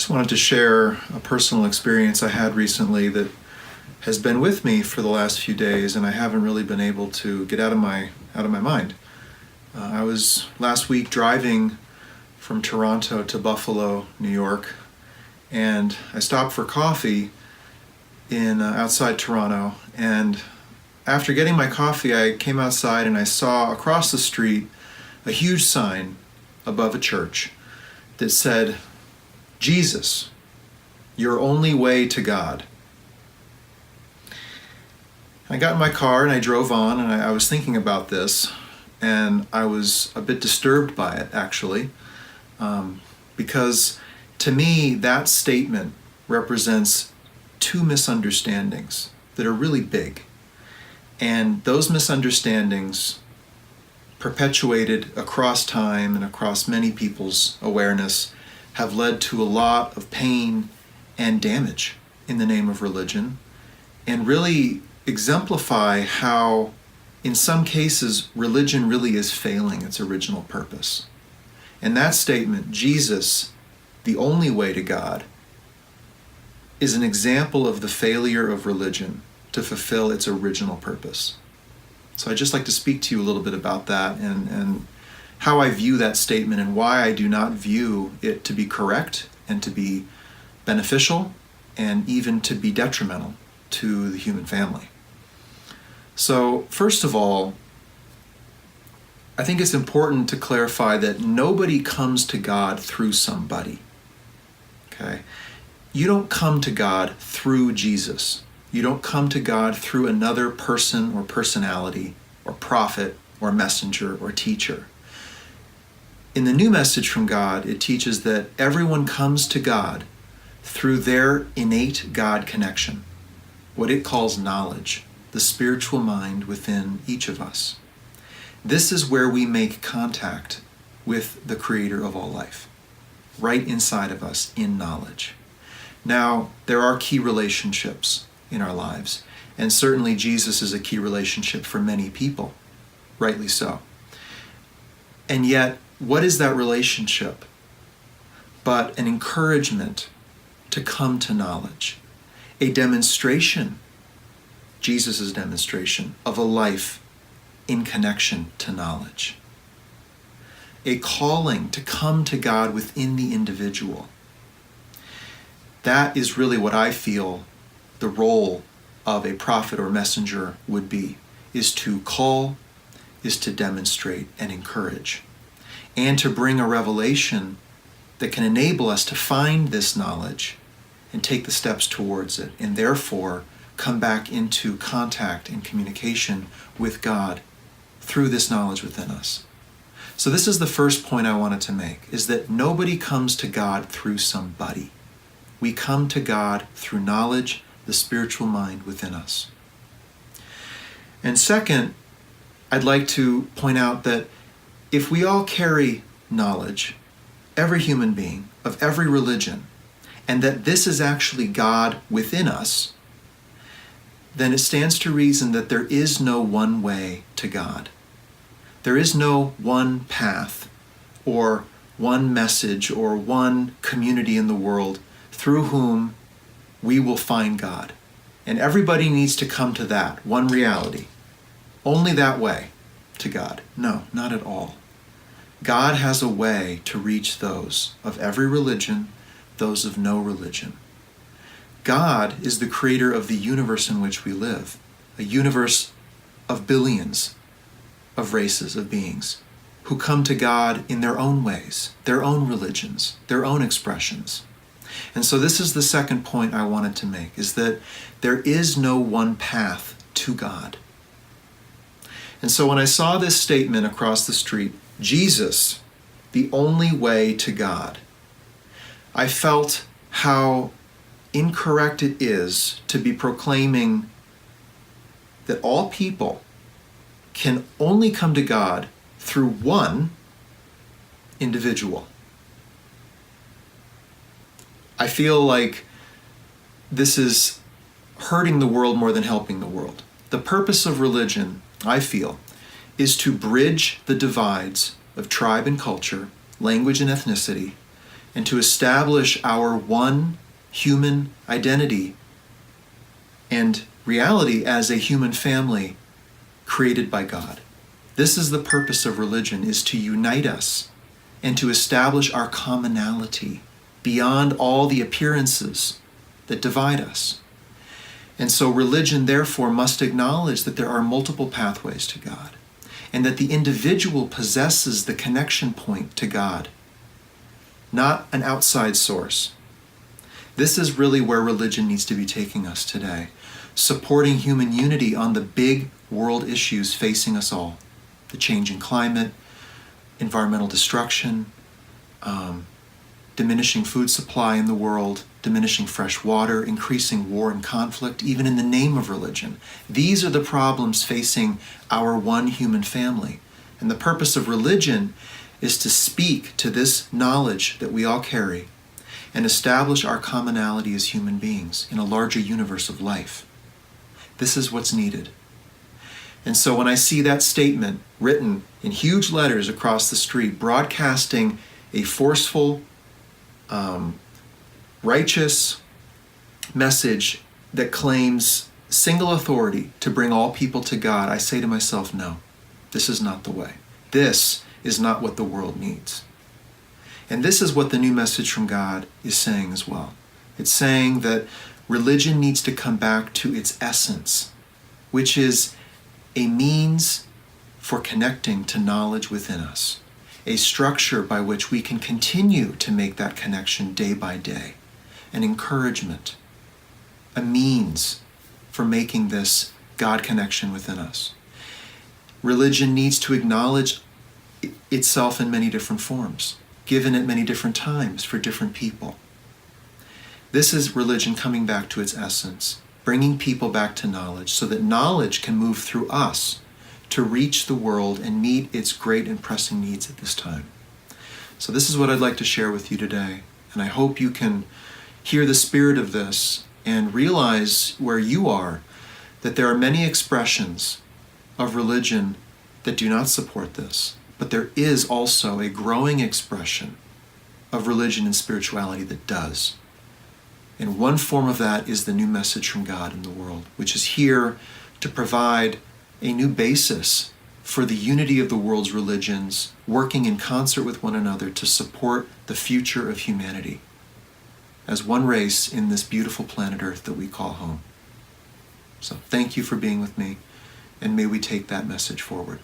Just wanted to share a personal experience I had recently that has been with me for the last few days, and I haven't really been able to get out of my mind. I was last week driving from Toronto to Buffalo, New York, and I stopped for coffee in outside Toronto. And after getting my coffee, I came outside and I saw across the street a huge sign above a church that said, "Jesus, your only way to God." I got in my car and I drove on, and I was thinking about this, and I was a bit disturbed by it, actually, because to me that statement represents two misunderstandings that are really big. And those misunderstandings, perpetuated across time and across many people's awareness, have led to a lot of pain and damage in the name of religion, and really exemplify how, in some cases, religion really is failing its original purpose. And that statement, Jesus, the only way to God, is an example of the failure of religion to fulfill its original purpose. So I'd just like to speak to you a little bit about that and how I view that statement and why I do not view it to be correct and to be beneficial and even to be detrimental to the human family. So first of all, I think it's important to clarify that nobody comes to God through somebody. Okay? You don't come to God through Jesus. You don't come to God through another person or personality or prophet or messenger or teacher. In the new message from God, it teaches that everyone comes to God through their innate God connection, what it calls knowledge, the spiritual mind within each of us. This is where we make contact with the Creator of all life, right inside of us in knowledge. Now, there are key relationships in our lives, and certainly Jesus is a key relationship for many people, rightly so. And yet, what is that relationship but an encouragement to come to knowledge, a demonstration, Jesus' demonstration of a life in connection to knowledge, a calling to come to God within the individual. That is really what I feel the role of a prophet or messenger would be, is to call, is to demonstrate and encourage, and to bring a revelation that can enable us to find this knowledge and take the steps towards it, and therefore come back into contact and communication with God through this knowledge within us. So this is the first point I wanted to make, is that nobody comes to God through somebody. We come to God through knowledge, the spiritual mind within us. And second, I'd like to point out that if we all carry knowledge, every human being of every religion, and that this is actually God within us, then it stands to reason that there is no one way to God. There is no one path or one message or one community in the world through whom we will find God. And everybody needs to come to that one reality. Only that way to God. No, not at all. God has a way to reach those of every religion, those of no religion. God is the creator of the universe in which we live, a universe of billions of races of beings who come to God in their own ways, their own religions, their own expressions. And so this is the second point I wanted to make, is that there is no one path to God. And so when I saw this statement across the street, Jesus, the only way to God, I felt how incorrect it is to be proclaiming that all people can only come to God through one individual. I feel like this is hurting the world more than helping the world. The purpose of religion, I feel, is to bridge the divides of tribe and culture, language and ethnicity, and to establish our one human identity and reality as a human family created by God. This is the purpose of religion, is to unite us and to establish our commonality beyond all the appearances that divide us. And so religion, therefore, must acknowledge that there are multiple pathways to God, and that the individual possesses the connection point to God, not an outside source. This is really where religion needs to be taking us today, supporting human unity on the big world issues facing us all: the changing climate, environmental destruction, diminishing food supply in the world, diminishing fresh water, increasing war and conflict, even in the name of religion. These are the problems facing our one human family. And the purpose of religion is to speak to this knowledge that we all carry and establish our commonality as human beings in a larger universe of life. This is what's needed. And so when I see that statement written in huge letters across the street, broadcasting a forceful, righteous message that claims single authority to bring all people to God, I say to myself, no, this is not the way. This is not what the world needs. And this is what the new message from God is saying as well. It's saying that religion needs to come back to its essence, which is a means for connecting to knowledge within us, a structure by which we can continue to make that connection day by day, an encouragement, a means for making this God connection within us. Religion needs to acknowledge itself in many different forms, given at many different times for different people. This is religion coming back to its essence, bringing people back to knowledge so that knowledge can move through us to reach the world and meet its great and pressing needs at this time. So this is what I'd like to share with you today, and I hope you can hear the spirit of this and realize where you are that there are many expressions of religion that do not support this, but there is also a growing expression of religion and spirituality that does. And one form of that is the new message from God in the world, which is here to provide a new basis for the unity of the world's religions, working in concert with one another to support the future of humanity as one race in this beautiful planet Earth that we call home. So thank you for being with me, and may we take that message forward.